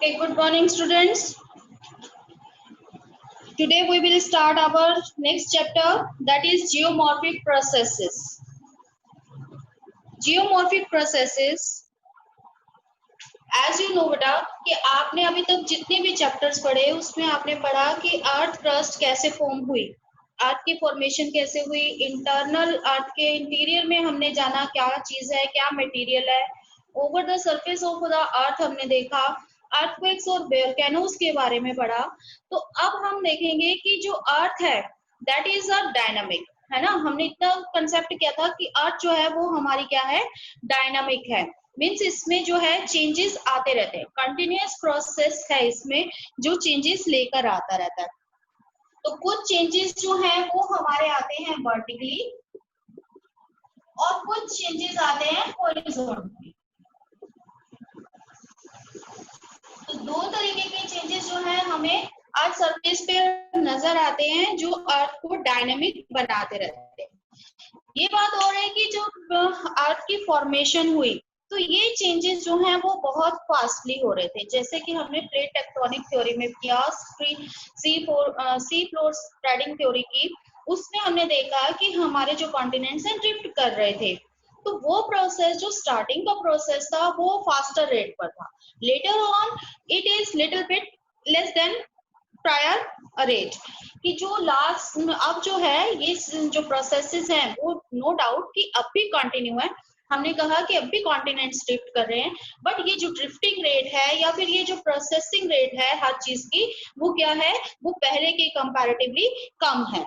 Okay, good morning, students. Today we will start our next chapter, that is geomorphic processes. Geomorphic processes, as you know बेटा कि आपने अभी तक जितने भी चैप्टर्स पढ़े उसमें आपने पढ़ा कि अर्थ क्रस्ट कैसे फॉर्म हुई, अर्थ की फॉर्मेशन कैसे हुई, इंटरनल अर्थ के इंटीरियर में हमने जाना क्या चीज है, क्या मटेरियल है, over the surface of the earth हमने देखा, अर्थक्वेक्स और वोल्केनोस के बारे में पढ़ा। तो अब हम देखेंगे कि जो अर्थ है दैट इज अ डायनामिक, है ना। हमने इतना कंसेप्ट किया था कि अर्थ जो है वो हमारी क्या है, डायनामिक है। मीन्स इसमें जो है चेंजेस आते रहते हैं, कंटिन्यूअस प्रोसेस है इसमें जो चेंजेस लेकर आता रहता है। तो कुछ चेंजेस जो है वो हमारे आते हैं वर्टिकली और कुछ चेंजेस आते हैं हॉरिजॉन्टली। तो दो तरीके के चेंजेस जो है हमें अर्थ सरफेस पे नजर आते हैं जो अर्थ को डायनामिक बनाते रहते हैं। ये बात हो रही है कि जो अर्थ की फॉर्मेशन हुई तो ये चेंजेस जो हैं वो बहुत फास्टली हो रहे थे, जैसे कि हमने प्लेट टेक्टोनिक थ्योरी में किया, सी फ्लोर स्प्रेडिंग थ्योरी की, उसमें हमने देखा कि हमारे जो कॉन्टिनेंट्स हैं ड्रिफ्ट कर रहे थे। तो वो प्रोसेस जो स्टार्टिंग का प्रोसेस था वो फास्टर रेट पर था, later on it is little bit less than prior rate, कि जो लास्ट अब जो है ये जो प्रोसेसेस हैं वो नो डाउट कि अब भी कंटिन्यू है। हमने कहा कि अब भी कॉन्टिनेंट्स ड्रिफ्ट कर रहे हैं, बट ये जो ड्रिफ्टिंग रेट है या फिर ये जो प्रोसेसिंग रेट है हर चीज की, वो क्या है, वो पहले के कंपैरेटिवली कम है।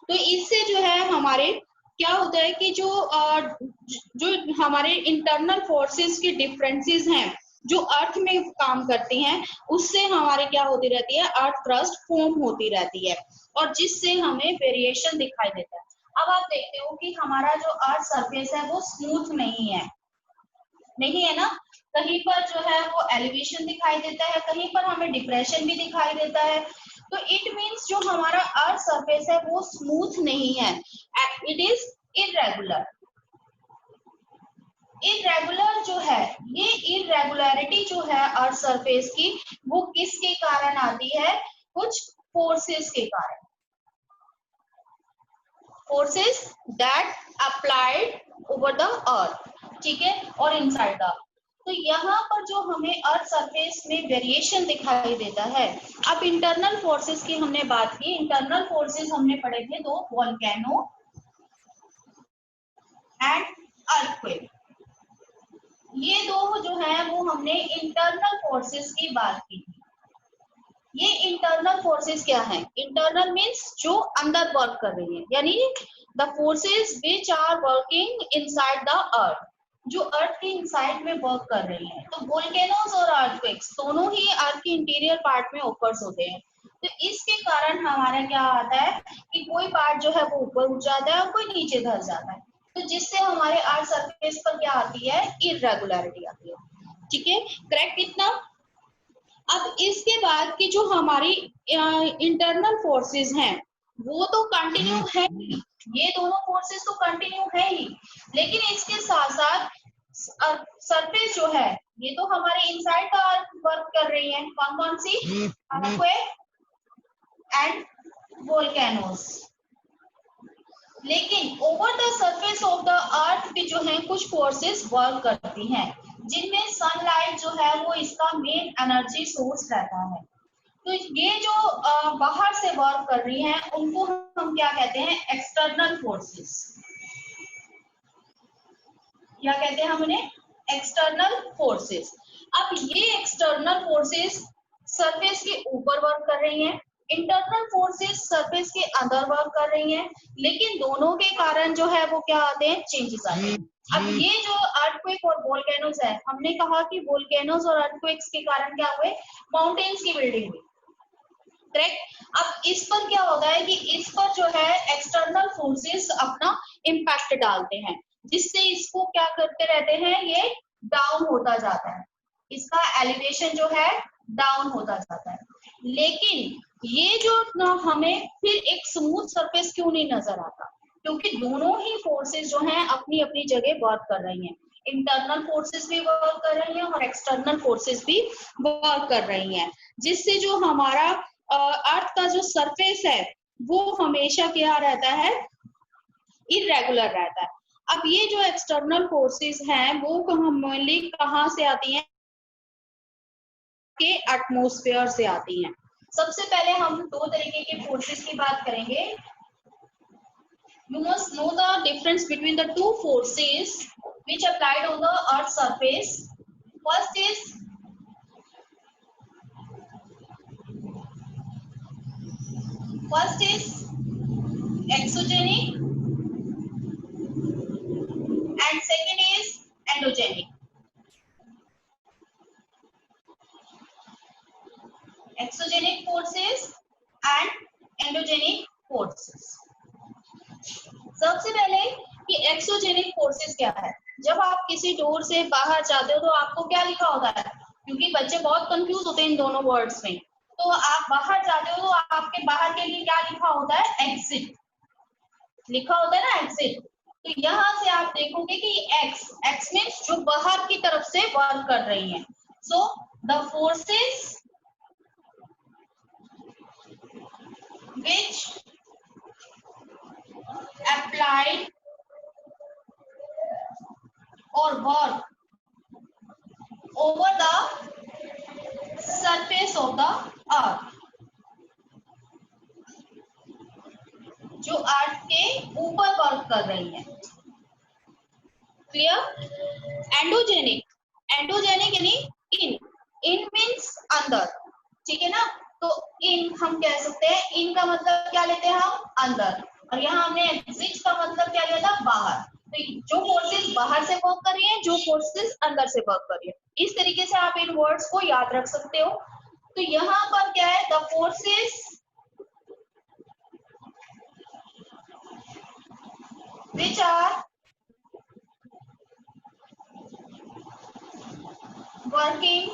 तो इससे जो है हमारे क्या होता है कि जो हमारे इंटरनल फोर्सेस की डिफरेंसेस हैं जो अर्थ में काम करती हैं, उससे हमारे क्या होती रहती है, अर्थ क्रस्ट फॉर्म होती रहती है और जिससे हमें वेरिएशन दिखाई देता है। अब आप देखते हो कि हमारा जो अर्थ सरफेस है वो स्मूथ नहीं है, नहीं है ना। कहीं पर जो है वो एलिवेशन दिखाई देता है, कहीं पर हमें डिप्रेशन भी दिखाई देता है। तो इट मीन्स जो हमारा अर्थ सरफेस है वो स्मूथ नहीं है, इट इज इरेगुलर। इरेगुलर जो है, ये इरेगुलरिटी जो है अर्थ सरफेस की, वो किसके कारण आती है, कुछ फोर्सेस के कारण, forces that applied over the earth, ठीक है, और इनसाइड द। तो यहाँ पर जो हमें अर्थ सरफेस में वेरिएशन दिखाई देता है। अब इंटरनल फोर्सेस की हमने बात की, इंटरनल फोर्सेस हमने पढ़े थे दो, वोल्केनो एंड अर्थक्वेक। ये दो जो है वो हमने इंटरनल फोर्सेस की बात की थी। ये इंटरनल फोर्सेस क्या है, इंटरनल मीन्स जो अंदर वर्क कर रही है, यानी the forces which are working inside the earth, जो अर्थ के इनसाइड में वर्क कर रही है। तो वोल्केनोस और अर्थक्वेक्स दोनों ही अर्थ के इंटीरियर पार्ट में ओकर्स होते हैं। तो इसके कारण हमारा क्या आता है कि कोई पार्ट जो है वो ऊपर उठ जाता है और कोई नीचे धस जाता है, तो जिससे हमारे अर्थ सरफेस पर क्या आती है, इरेगुलरिटी आती है। ठीक है, करेक्ट इतना। अब इसके बाद की जो हमारी इंटरनल फोर्सेस हैं वो तो कंटिन्यू है ही, ये दोनों फोर्सेस तो कंटिन्यू है ही, लेकिन इसके साथ साथ सरफेस जो है ये तो हमारे इनसाइड का वर्क कर रही है। कौन कौन सी, अर्थक्वेक एंड वोल्केनोस। लेकिन over the surface of the earth पे जो है कुछ फोर्सेस वर्क करती हैं, जिनमें सनलाइट जो है वो इसका मेन एनर्जी सोर्स रहता है। तो ये जो बाहर से वर्क कर रही हैं उनको हम क्या कहते हैं, एक्सटर्नल फोर्सेस। क्या कहते हैं हम उन्हें, एक्सटर्नल फोर्सेस। अब ये एक्सटर्नल फोर्सेस सरफेस के ऊपर वर्क कर रही हैं, इंटरनल फोर्सेस सरफेस के अंदर वर्क कर रही हैं, लेकिन दोनों के कारण जो है वो क्या आते हैं, चेंजेस आते हैं। अब ये जो अर्थक्वेक और वोल्केनोस है, हमने कहा कि वोल्केनोस और अर्थक्वेक्स के कारण क्या हुए, माउंटेन्स की बिल्डिंग हुई, करेक्ट। अब इस पर क्या होता है कि इस पर जो है एक्सटर्नल फोर्सेस अपना इम्पैक्ट डालते हैं, जिससे इसको क्या करते रहते हैं, ये डाउन होता जाता है, इसका एलिवेशन जो है डाउन होता जाता है। लेकिन ये जो हमें फिर एक स्मूथ सरफेस क्यों नहीं नजर आता, क्योंकि दोनों ही फोर्सेस जो हैं अपनी अपनी जगह वर्क कर रही हैं। इंटरनल फोर्सेस भी वर्क कर रही हैं और एक्सटर्नल फोर्सेस भी वर्क कर रही हैं, जिससे जो हमारा अर्थ का जो सरफेस है वो हमेशा क्या रहता है, इरेगुलर रहता है। अब ये जो एक्सटर्नल फोर्सेस हैं वो मेनली कहाँ से आती हैं, के एटमॉस्फेयर से आती हैं। सबसे पहले हम दो तरीके के फोर्सेस की बात करेंगे। You must know the difference between the two forces which applied on the Earth's surface. First is exogenic and second is endogenic. Exogenic forces and endogenic forces. सबसे पहले कि एक्सोजेनिक फोर्सेस क्या है। जब आप किसी डोर से बाहर जाते हो तो आपको क्या लिखा होता है, क्योंकि बच्चे बहुत कंफ्यूज होते हैं इन दोनों वर्ड्स में। तो आप बाहर जाते हो तो आपके बाहर के लिए क्या लिखा होता है, एग्जिट लिखा होता है ना, एग्जिट। तो यहाँ से आप देखोगे कि एक्स मीन्स जो बाहर की तरफ से वर्क कर रही है। So the forces which applied or work over the surface of the earth, जो अर्थ के ऊपर वर्क कर रही है। क्लियर। एंडोजेनिक यानी इन मीन्स अंदर, ठीक है ना। तो इन हम कह सकते हैं, इन का मतलब क्या लेते हैं हम, अंदर, और यहाँ हमने एग्जिट का मतलब क्या लिया था, बाहर। तो जो फोर्सेस बाहर से वर्क कर रही है, जो फोर्सेस अंदर से वर्क कर रही है, इस तरीके से आप इन वर्ड्स को याद रख सकते हो। तो यहाँ पर क्या है, the forces which are working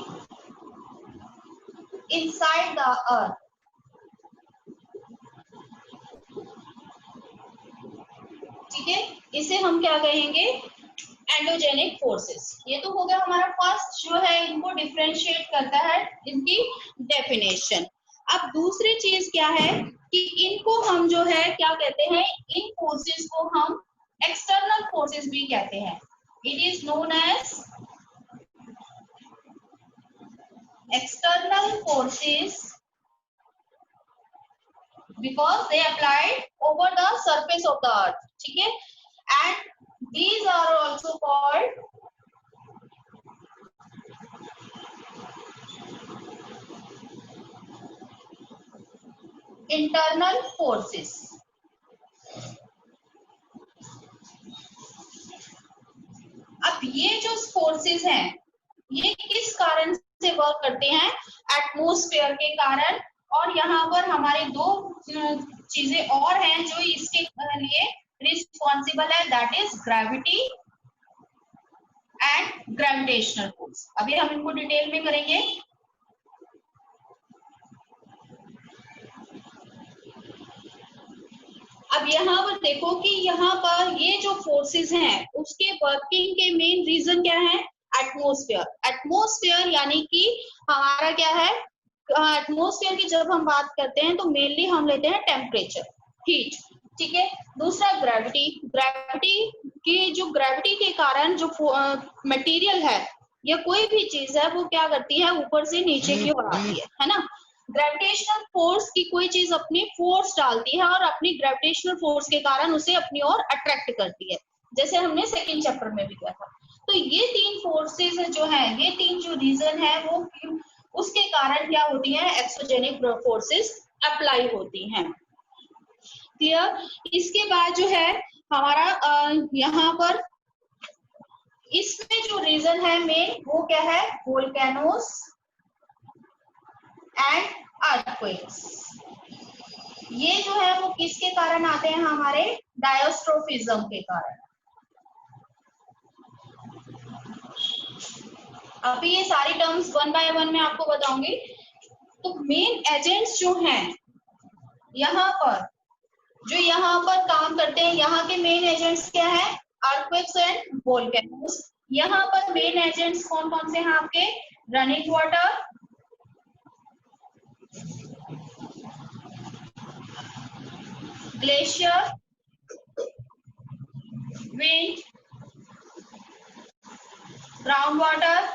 inside the earth, ठीक है, इसे हम क्या कहेंगे, एंडोजेनिक फोर्सेस। ये तो हो गया हमारा फर्स्ट जो है, इनको डिफरेंशिएट करता है इनकी डेफिनेशन। अब दूसरी चीज क्या है कि इनको हम जो है क्या कहते हैं, इन फोर्सेस को हम एक्सटर्नल फोर्सेस भी कहते हैं। It is known as external forces because they applied over the surface of the earth, ठीक है, and these are also called internal forces। अब ये जो फोर्सेस हैं ये किस कारण से वर्क करते हैं, एटमॉस्फेयर के कारण। और यहाँ पर हमारे दो चीजें और हैं जो इसके लिए रिस्पॉन्सिबल है, that is gravity and gravitational force. अभी हम इनको डिटेल में करेंगे। अब यहाँ पर देखो कि यहाँ पर ये जो फोर्सेस हैं उसके वर्किंग के मेन रीजन क्या है, एटमॉस्फेयर। एटमॉस्फेयर यानी कि हमारा क्या है, एटमॉस्फेयर की जब हम बात करते हैं तो मेनली हम लेते हैं टेम्परेचर, हीट, ठीक है। दूसरा ग्रेविटी। ग्रेविटी की जो ग्रेविटी के कारण जो मटेरियल है या कोई भी चीज है वो क्या करती है, ऊपर से नीचे की ओर आती है ना। ग्रेविटेशनल फोर्स की कोई चीज अपनी फोर्स डालती है और अपनी ग्रेविटेशनल फोर्स के कारण उसे अपनी ओर अट्रैक्ट करती है, जैसे हमने सेकंड चैप्टर में भी किया था। तो ये तीन फोर्सेस जो है, ये तीन जो रीजन है वो उसके कारण क्या होती है, एक्सोजेनिक फोर्सेस अप्लाई होती हैं। क्लियर। इसके बाद जो है हमारा यहाँ पर इसमें जो रीजन है मेन वो क्या है, वोल्केनोस एंड अर्थक्वेक्स। ये जो है वो किसके कारण आते हैं, हमारे डायस्ट्रोफिज्म के कारण। अभी ये सारी टर्म्स वन बाय वन में आपको बताऊंगी। तो मेन एजेंट्स जो हैं यहाँ पर, जो यहाँ पर काम करते हैं, यहाँ के मेन एजेंट्स क्या है, अर्थक्वेक्स एंड वोल्केनोस। यहाँ पर मेन एजेंट्स कौन कौन से हैं आपके? Running water, glacier, wind, ground water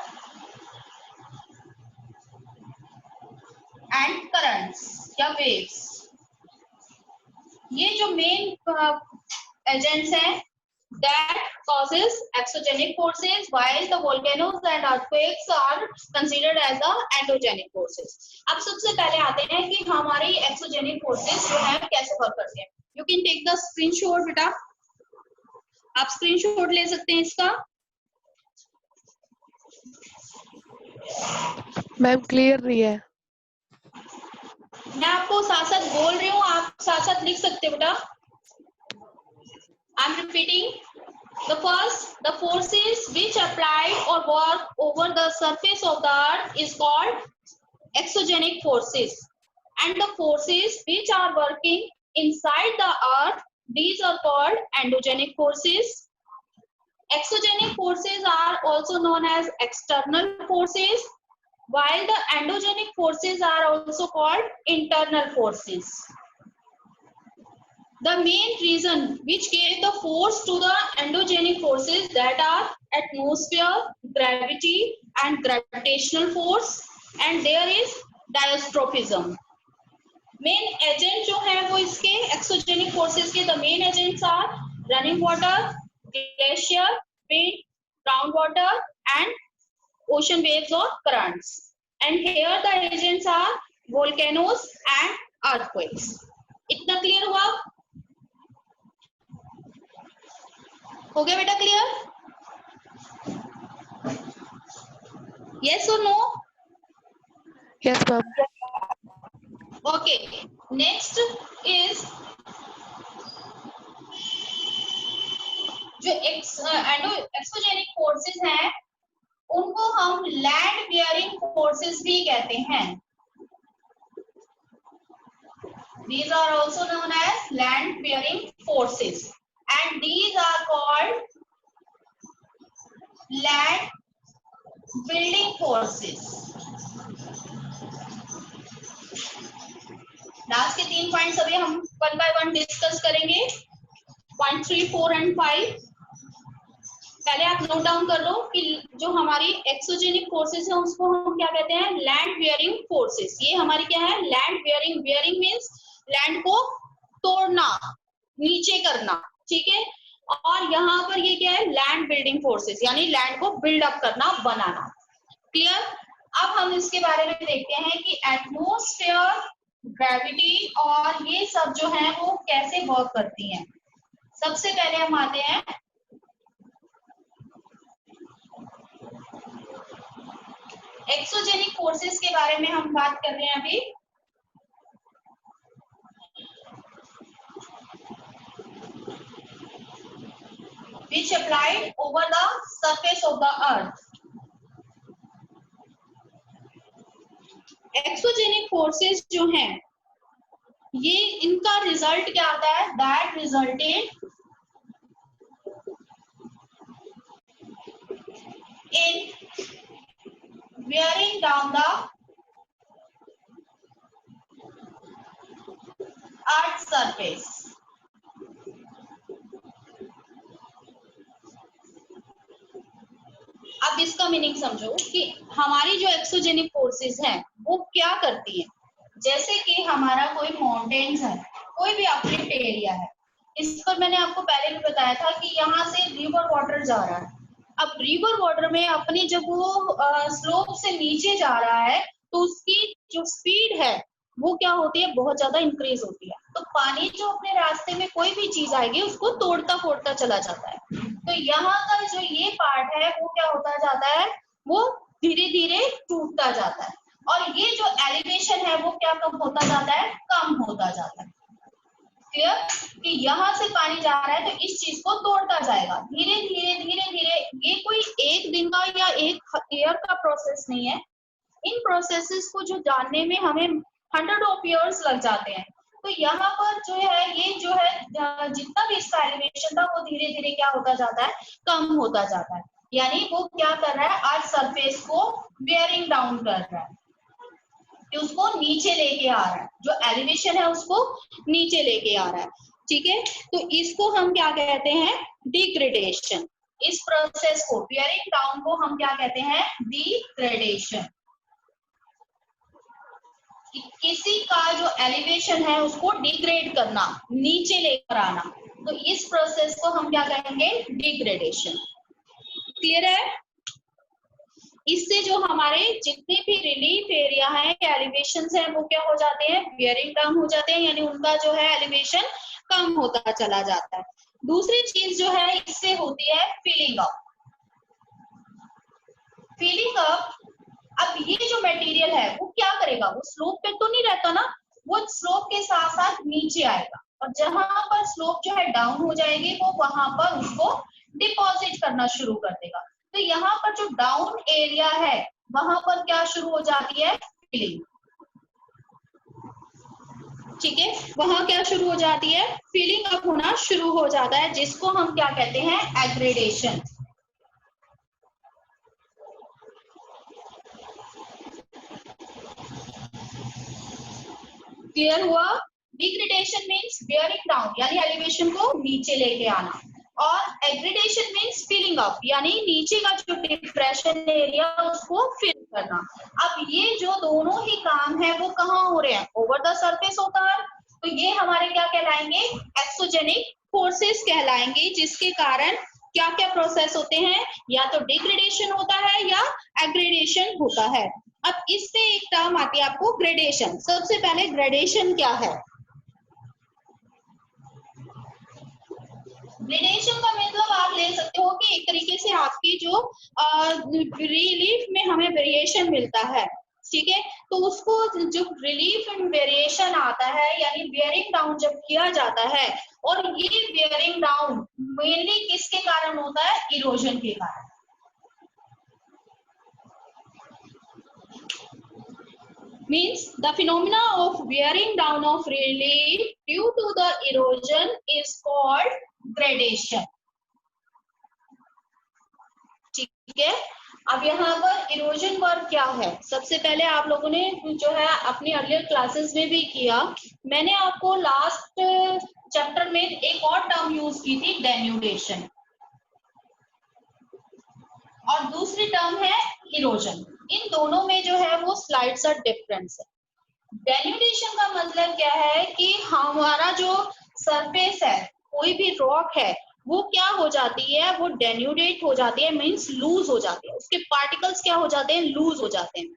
and currents या वेव्स। ये जो मेन एजेंट्स हैं that causes exogenic forces while the volcanoes and earthquakes are considered as the endogenic forces। अब सबसे पहले आते हैं कि हमारे exogenic forces जो है कैसे वर्क करते हैं। You can take the screenshot बेटा, आप स्क्रीनशॉट ले सकते हैं इसका। मैम क्लियर नहीं है। मैं आपको साथ साथ बोल रही हूँ, आप साथ साथ लिख सकते हो बेटा। I am repeating, the first, the forces which applied or work over the surface of the earth is called exogenic forces, and the forces which are working inside the earth, these are called endogenic forces. Exogenic forces are also known as external forces, while the endogenic forces are also called internal forces. The main reason which gave the force to the endogenic forces that are atmosphere, gravity and gravitational force, and there is diastrophism. Main agent जो है वो इसके exogenic forces के the main agents are running water, glacier, wind, groundwater and ocean waves or currents. And here the agents are volcanoes and earthquakes. इतना clear हुआ? हो गया बेटा clear? Yes or no? Yes ma'am. Okay. Next is जो exogenic forces हैं उनको हम land bearing forces भी कहते हैं। These are also known as land bearing forces, and these are called land building forces. Last के 3 पॉइंट्स अभी हम 1 बाय 1 डिस्कस करेंगे, पॉइंट 3, 4 एंड 5। पहले आप नोट डाउन कर लो कि जो हमारी एक्सोजेनिक फोर्सेस है उसको हम क्या कहते हैं? Land bearing forces. ये हमारी क्या है? Land bearing. Bearing means land को तोड़ना, नीचे करना, ठीक है। और यहाँ पर ये क्या है? लैंड बिल्डिंग फोर्सेस, यानी लैंड को बिल्डअप करना, बनाना। क्लियर? अब हम इसके बारे में देखते हैं कि एटमॉस्फेयर, ग्रेविटी और ये सब जो है वो कैसे वर्क करती हैं। सबसे पहले हम आते हैं एक्सोजेनिक फोर्सेस के बारे में। हम बात कर रहे हैं अभी। Which applied over the surface of the earth. Exogenic forces जो हैं ये इनका रिजल्ट क्या आता है? That resulted in wearing down the earth's surface. अब इसका मीनिंग समझो कि हमारी जो एक्सोजेनिक फोर्सेस हैं वो क्या करती हैं। जैसे कि हमारा कोई माउंटेन्स है, कोई भी अपलिफ्ट एरिया है, इस पर मैंने आपको पहले भी बताया था कि यहाँ से रिवर वाटर जा रहा है। अब रिवर वाटर में अपनी जब वो स्लोप से नीचे जा रहा है तो उसकी जो स्पीड है वो क्या होती है? बहुत ज्यादा इंक्रीज होती है। तो पानी जो अपने रास्ते में कोई भी चीज आएगी उसको तोड़ता फोड़ता चला जाता है। तो यहाँ का जो ये पार्ट है वो क्या होता जाता है? वो धीरे धीरे टूटता जाता है और ये जो एलिवेशन है वो क्या कम होता जाता है? कम होता जाता है। क्लियर? कि यहाँ से पानी जा रहा है तो इस चीज को तोड़ता जाएगा धीरे धीरे धीरे धीरे। ये कोई एक दिन का या एक ईयर का प्रोसेस नहीं है। इन प्रोसेसेस को जो जानने में हमें 100 ऑफ ईयर्स लग जाते हैं। तो यहाँ पर जो है ये जो है जितना भी इसका एलिवेशन था वो धीरे धीरे क्या होता जाता है? कम होता जाता है। यानी वो क्या कर रहा है, अर्थ सरफेस को बियरिंग डाउन कर रहा है, कि उसको नीचे लेके आ रहा है, जो एलिवेशन है उसको नीचे लेके आ रहा है। ठीक है, तो इसको हम क्या कहते हैं, डिग्रेडेशन। इस प्रोसेस को, बियरिंग डाउन को हम क्या कहते हैं, डिग्रेडेशन। किसी का जो एलिवेशन है उसको डिग्रेड करना, नीचे लेकर आना, तो इस प्रोसेस को हम क्या कहेंगे, डिग्रेडेशन। क्लियर है? इससे जो हमारे जितने भी रिलीफ एरिया है, एलिवेशन है, वो क्या हो जाते हैं, बियरिंग डाउन हो जाते हैं, यानी उनका जो है एलिवेशन कम होता चला जाता है। दूसरी चीज जो है इससे होती है फिलिंग अप। फिलिंग अप, अब ये जो मटेरियल है वो क्या करेगा, वो स्लोप पे तो नहीं रहता ना, वो स्लोप के साथ साथ नीचे आएगा, और जहां पर स्लोप जो है डाउन हो जाएगी वो वहां पर उसको डिपॉजिट करना शुरू कर देगा। तो यहाँ पर जो डाउन एरिया है वहां पर क्या शुरू हो जाती है, फिलिंग। ठीक है, वहां क्या शुरू हो जाती है, फिलिंग अप होना शुरू हो जाता है, जिसको हम क्या कहते हैं, एग्रेडेशन। क्लियर हुआ? डिग्रेडेशन मींस बियरिंग डाउन, यानी एलिवेशन को नीचे लेके आना, और एग्रेडेशन मींस फिलिंग अप, यानी नीचे का जो डिप्रेशन एरिया उसको फिल करना। अब ये जो दोनों ही काम है वो कहाँ हो रहे हैं, ओवर द सरफेस होता है, तो ये हमारे क्या कहलाएंगे, एक्सोजेनिक फोर्सेस कहलाएंगे, जिसके कारण क्या क्या प्रोसेस होते हैं, या तो डिग्रेडेशन होता है या एग्रेडेशन होता है। अब इससे एक टर्म आती है आपको, ग्रेडेशन। सबसे पहले ग्रेडेशन क्या है, ग्रेडेशन का मतलब आप ले सकते हो कि एक तरीके से आपकी जो रिलीफ में हमें वेरिएशन मिलता है, ठीक है, तो उसको जो रिलीफ एंड वेरिएशन आता है, यानी बियरिंग डाउन जब किया जाता है, और ये बियरिंग डाउन मेनली किसके कारण होता है, इरोजन के कारण। Means the phenomena of wearing down of relief due to the erosion is called gradation. ठीक है, अब यहाँ पर इरोजन वर्ब क्या है, सबसे पहले आप लोगों ने जो है अपनी अर्लियर क्लासेस में भी किया, मैंने आपको लास्ट चैप्टर में एक और टर्म यूज की थी, डेन्यूडेशन, और दूसरी टर्म है इरोजन। इन दोनों में जो है वो स्लाइड सा डिफरेंस है। डेन्यूडेशन का मतलब क्या है कि हमारा जो सरफेस है, कोई भी रॉक है, वो क्या हो जाती है, वो डेन्यूडेट हो जाती है, मींस लूज हो जाती है, उसके पार्टिकल्स क्या हो जाते हैं, लूज हो जाते हैं।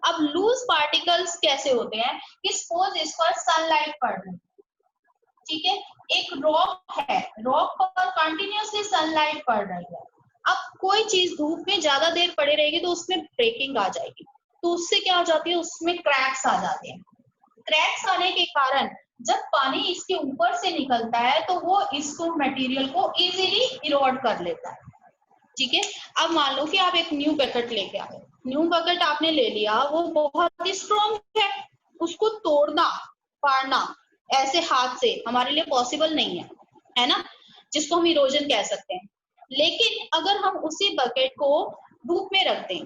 अब लूज पार्टिकल्स कैसे होते हैं, कि सपोज इस पर सनलाइट पड़ रही है, ठीक है, एक रॉक है, रॉक पर कंटिन्यूअसली सनलाइट पड़ रही है, अब कोई चीज धूप में ज्यादा देर पड़े रहेगी तो उसमें ब्रेकिंग आ जाएगी, तो उससे क्या हो जाती है, उसमें क्रैक्स आ जाते हैं। क्रैक्स आने के कारण जब पानी इसके ऊपर से निकलता है तो वो इसको मटेरियल को इजीली इरोड कर लेता है। ठीक है, अब मान लो कि आप एक न्यू बकेट लेके आए, न्यू बकेट आपने ले लिया, वो बहुत ही स्ट्रॉन्ग है, उसको तोड़ना फाड़ना ऐसे हाथ से हमारे लिए पॉसिबल नहीं है ना, जिसको हम इरोजन कह सकते हैं। लेकिन अगर हम उसी बकेट को धूप में रख दें,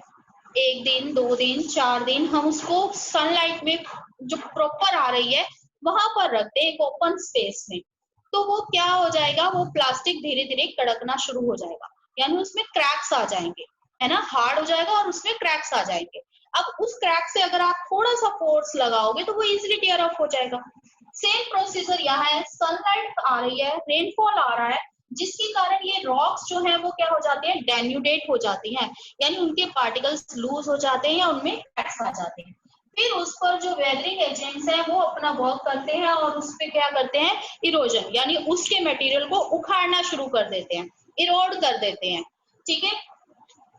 1 दिन 2 दिन 4 दिन, हम उसको सनलाइट में जो प्रॉपर आ रही है वहां पर रख दें, एक ओपन स्पेस में, तो वो क्या हो जाएगा, वो प्लास्टिक धीरे धीरे कड़कना शुरू हो जाएगा, यानी उसमें क्रैक्स आ जाएंगे, है ना, हार्ड हो जाएगा और उसमें क्रैक्स आ जाएंगे। अब उस क्रैक से अगर आप थोड़ा सा फोर्स लगाओगे तो वो इजीली टेयर ऑफ हो जाएगा। सेम प्रोसीजर यहाँ है, सनलाइट आ रही है, रेनफॉल आ रहा है, जिसके कारण ये रॉक्स जो है वो क्या हो जाते हैं, डेन्यूडेट हो जाती हैं, यानी उनके पार्टिकल्स लूज हो जाते हैं या उनमें क्रैक्स आ जाते हैं। फिर उस पर जो वेदरिंग एजेंट्स हैं वो अपना वर्क करते हैं और उस पर क्या करते हैं, इरोजन, यानी उसके मटेरियल को उखाड़ना शुरू कर देते हैं, इरोड कर देते हैं। ठीक है,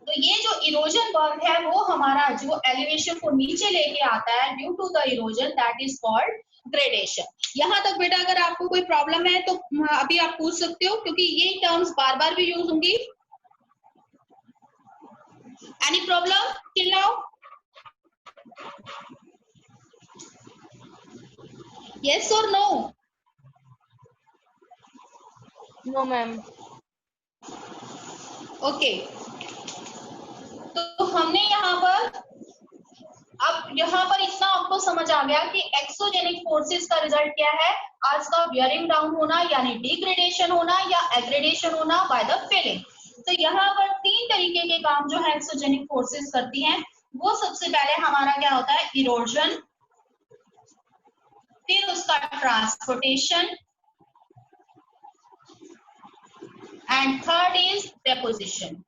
तो ये जो इरोजन वर्क है वो हमारा जो एलिवेशन को नीचे लेके आता है due to the erosion, that is called gradation. यहाँ तक बेटा अगर आपको कोई प्रॉब्लम है तो अभी आप पूछ सकते हो, क्योंकि ये टर्म्स बार बार भी यूज होंगी। Any problem till now? Yes और नो? No, ma'am. ओके, तो हमने यहाँ पर, अब यहाँ पर इतना आपको समझ आ गया कि एक्सोजेनिक फोर्सेस का रिजल्ट क्या है, आज का वियरिंग डाउन होना यानी डिग्रेडेशन होना या एग्रेडेशन होना बाय द फीलिंग। तो यहाँ पर 3 तरीके के काम जो है एक्सोजेनिक फोर्सेस करती हैं। वो सबसे पहले हमारा क्या होता है, इरोजन, फिर उसका transportation, and third is deposition.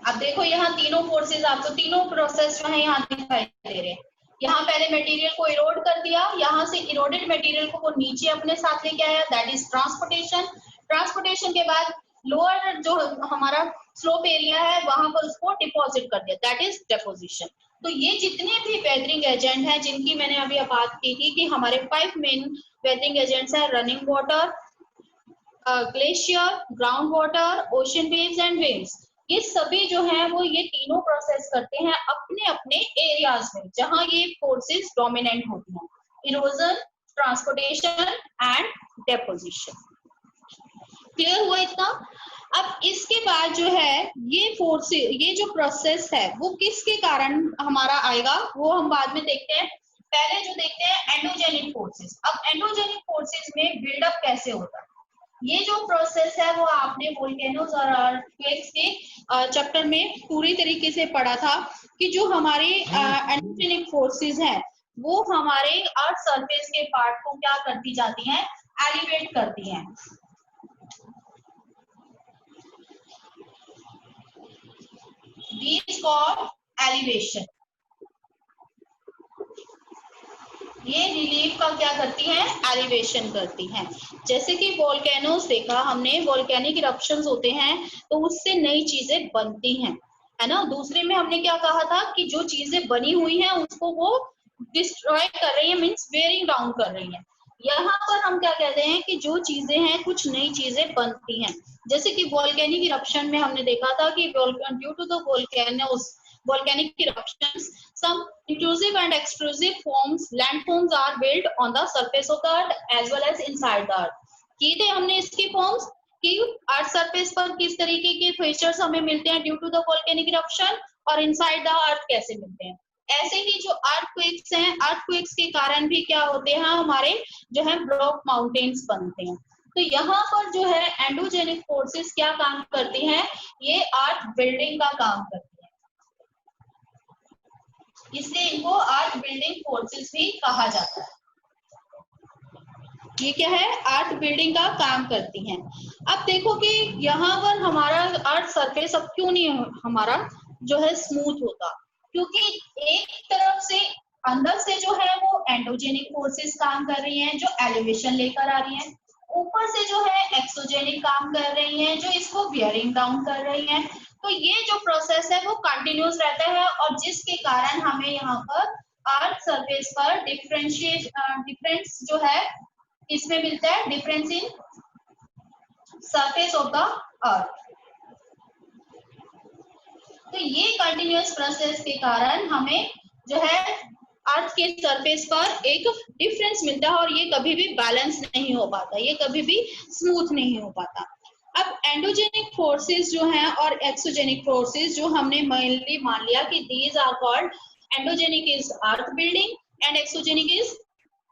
अब देखो यहाँ तीनों फोर्सेस, आपको तीनों प्रोसेस जो है यहाँ दिखाई दे रहे हैं। यहाँ पहले मटेरियल को इरोड कर दिया, यहाँ से इरोडेड मटेरियल को नीचे अपने साथ लेके आया, दैट इज ट्रांसपोर्टेशन। ट्रांसपोर्टेशन के बाद लोअर जो हमारा स्लोप एरिया है वहां पर उसको डिपॉजिट कर दिया, दैट इज डेपोजिशन। तो ये जितने भी वेदरिंग एजेंट हैं जिनकी मैंने अभी बात की थी कि हमारे 5 मेन वेदरिंग एजेंट्स हैं, running water, glacier, ground water, ocean waves and winds. ये सभी जो है वो ये तीनों प्रोसेस करते हैं अपने अपने एरियाज में जहां ये फोर्सेस डोमिनेंट होती हैं, erosion, transportation and deposition. Clear हुआ इतना? अब इसके बाद जो है ये फोर्स, ये जो प्रोसेस है वो किसके कारण हमारा आएगा वो हम बाद में देखते हैं। पहले जो देखते हैं एंडोजेनिक फोर्सेस। अब एंडोजेनिक फोर्सेस में बिल्डअप कैसे होता है, ये जो प्रोसेस है वो आपने वोल्केनोज और अर्थक्वेक्स के चैप्टर में पूरी तरीके से पढ़ा था कि जो हमारे एंडोजेनिक फोर्सेस हैं वो हमारे अर्थ सरफेस के पार्ट को क्या करती जाती हैं, एलिवेट करती हैं। These called elevation। ये रिलीफ का क्या करती हैं, एलिवेशन करती हैं। जैसे कि वोल्केनोस देखा हमने, वोल्केनिक इरप्शंस होते हैं तो उससे नई चीजें बनती हैं, है ना। दूसरे में हमने क्या कहा था कि जो चीजें बनी हुई हैं उसको वो डिस्ट्रॉय कर रही है, मीन्स वेयरिंग डाउन कर रही है। यहाँ पर हम क्या कहते हैं कि जो चीजें हैं कुछ नई चीजें बनती हैं। जैसे कि वोल्केनिक इरप्शन में हमने देखा था कि due to the volcanic eruptions, some intrusive and extrusive forms, landforms are built on the surface of the earth as well as inside the earth। की थे हमने इसकी फॉर्म्स कि अर्थ सरफेस पर किस तरीके के फीचर्स हमें मिलते हैं due to the volcanic eruption, और इनसाइड द अर्थ कैसे मिलते हैं। ऐसे ही जो अर्थक्वेक्स हैं, अर्थक्वेक्स के कारण भी क्या होते हैं, हमारे जो है ब्लॉक माउंटेन्स बनते हैं। तो यहाँ पर जो है एंडोजेनिक फोर्सेस क्या काम करती हैं, ये अर्थ बिल्डिंग का काम करती है, इसलिए इनको अर्थ बिल्डिंग फोर्सेस भी कहा जाता है। ये क्या है, अर्थ बिल्डिंग का काम करती हैं। अब देखो कि यहाँ पर हमारा अर्थ सरफेस अब क्यों नहीं हमारा जो है स्मूथ होता, क्योंकि एक तरफ से अंदर से जो है वो एंडोजेनिक फोर्सेस काम कर रही हैं जो एलिवेशन लेकर आ रही हैं, ऊपर से जो है एक्सोजेनिक काम कर रही हैं जो इसको बियरिंग डाउन कर रही हैं। तो ये जो प्रोसेस है वो कंटिन्यूस रहता है और जिसके कारण हमें यहाँ पर अर्थ सरफेस पर डिफरेंस जो है इसमें मिलता है, difference in surface of the earth. तो ये कंटिन्यूस प्रोसेस के कारण हमें जो है अर्थ के सरफेस पर एक डिफरेंस मिलता है और ये कभी भी बैलेंस नहीं हो पाता, ये कभी भी स्मूथ नहीं हो पाता। अब एंडोजेनिक फोर्सेस जो हैं और एक्सोजेनिक फोर्सेस जो हमने मेनली मान लिया कि these are called, endogenic is earth building and exogenic is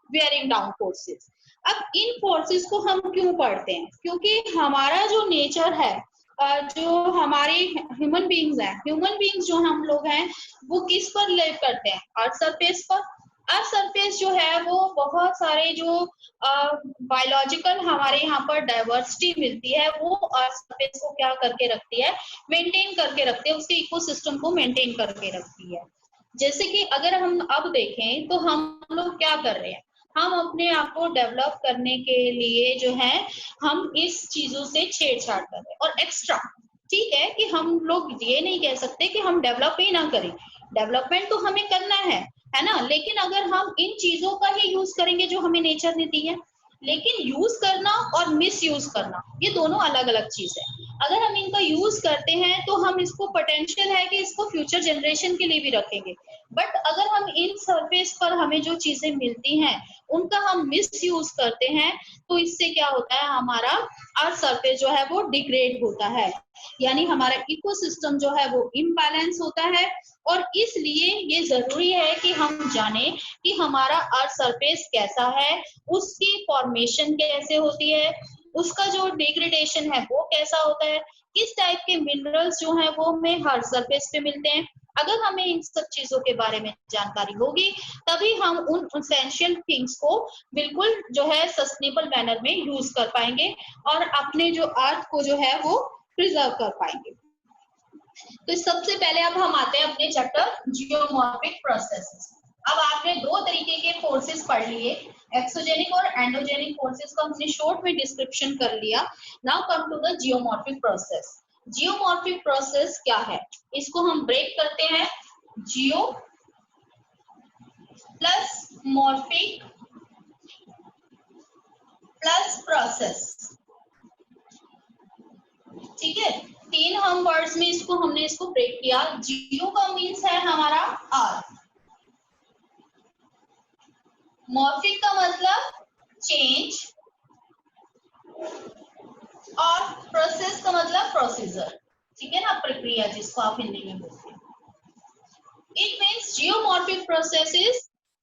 wearing down forces. अब इन फोर्सेस को हम क्यों पढ़ते हैं, क्योंकि हमारा जो नेचर है, जो हमारे ह्यूमन बींग्स हैं, ह्यूमन बींग्स जो हम लोग हैं वो किस पर लिव करते हैं, अर्थ सरफेस पर। अर्थ सरफेस जो है वो बहुत सारे जो बायोलॉजिकल हमारे यहाँ पर डाइवर्सिटी मिलती है वो अर्थ सरफेस को क्या करके रखती है, मेंटेन करके रखती है, उसके इकोसिस्टम को मेंटेन करके रखती है। जैसे कि अगर हम अब देखें तो हम लोग क्या कर रहे हैं, हम अपने आप को डेवलप करने के लिए जो है हम इस चीजों से छेड़छाड़ कर रहे हैं और एक्स्ट्रा। ठीक है कि हम लोग ये नहीं कह सकते कि हम डेवलप ही ना करें, डेवलपमेंट तो हमें करना है ना, लेकिन अगर हम इन चीजों का ही यूज करेंगे जो हमें नेचर ने दी है, लेकिन यूज करना और मिस यूज करना ये दोनों अलग अलग चीज है। अगर हम इनका यूज करते हैं तो हम इसको पोटेंशियल है कि इसको फ्यूचर जनरेशन के लिए भी रखेंगे, बट अगर हम इन सरफेस पर हमें जो चीजें मिलती हैं उनका हम मिस यूज करते हैं तो इससे क्या होता है, हमारा अर्थ सरफेस जो है वो डिग्रेड होता है, यानी हमारा इकोसिस्टम जो है वो इम्बैलेंस होता है। और इसलिए ये जरूरी है कि हम जाने कि हमारा अर्थ सरफेस कैसा है, उसकी फॉर्मेशन कैसे होती है, उसका जो डिग्रेडेशन है वो कैसा होता है, किस टाइप के मिनरल्स जो है वो हमें हर सरफेस पे मिलते हैं। अगर हमें इन सब चीजों के बारे में जानकारी होगी तभी हम उन एसेंशियल थिंग्स को बिल्कुल जो है सस्टेनेबल मैनर में यूज कर पाएंगे और अपने जो अर्थ को जो है वो प्रिजर्व कर पाएंगे। तो सबसे पहले अब हम आते हैं अपने चैप्टर जियोमॉर्फिक प्रोसेसेस। अब आपने दो तरीके के फोर्सेस पढ़ लिए, एक्सोजेनिक और एंडोजेनिक फोर्सेस का हमने शॉर्ट में डिस्क्रिप्शन कर लिया। Now come to the geomorphic process. Geomorphic process क्या है, इसको हम ब्रेक करते हैं, geo plus morphic plus process, ठीक है। तीन हम वर्ड्स में इसको हमने ब्रेक किया। जियो का मीन्स है हमारा अर्थ, मॉर्फिक का मतलब चेंज और प्रोसेस का मतलब प्रोसीजर, ठीक है ना, प्रक्रिया जिसको आप हिंदी में बोलते हैं। It means geomorphic process is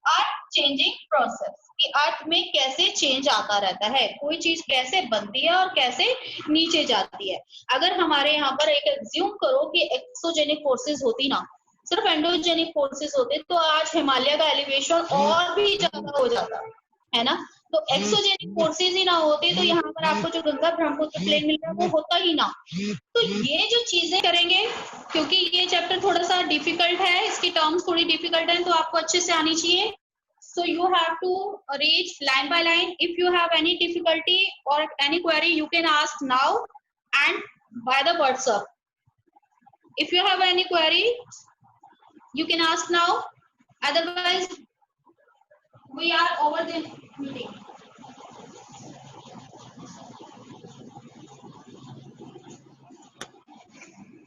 earth changing process, कि अर्थ में कैसे चेंज आता रहता है, कोई चीज कैसे बनती है और कैसे नीचे जाती है। अगर हमारे यहाँ पर एक एज्यूम करो कि एक्सोजेनिक फोर्सेस होती ना, सिर्फ एंडोजेनिक फोर्सेस होते तो आज हिमालय का एलिवेशन और भी ज्यादा हो जाता है ना। तो एक्सोजेनिक फोर्सेस ही ना होते तो यहाँ पर आपको जो गंगा ब्रह्मपुत्र प्लेन मिल रहा है वो होता ही ना। तो ये जो चीजें करेंगे, क्योंकि ये चैप्टर थोड़ा सा डिफिकल्ट है, इसकी टर्म्स थोड़ी डिफिकल्ट है तो आपको अच्छे से आनी चाहिए। So you have to read line by line. If you have any difficulty or any query, you can ask now and by the WhatsApp. If you have any query, you can ask now. Otherwise, we are over the meeting.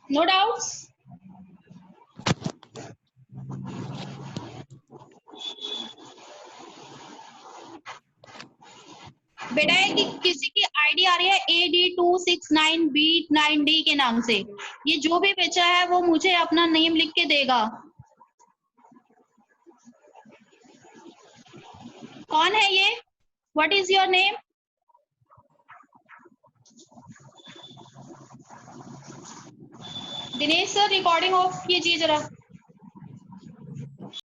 No doubts? बेटा है कि किसी की ID आ रही है AD269B9D के नाम से, ये जो भी बचा है वो मुझे अपना नेम लिख के देगा। कौन है ये? What is your name? Dinesh sir, recording of कीजिए जरा।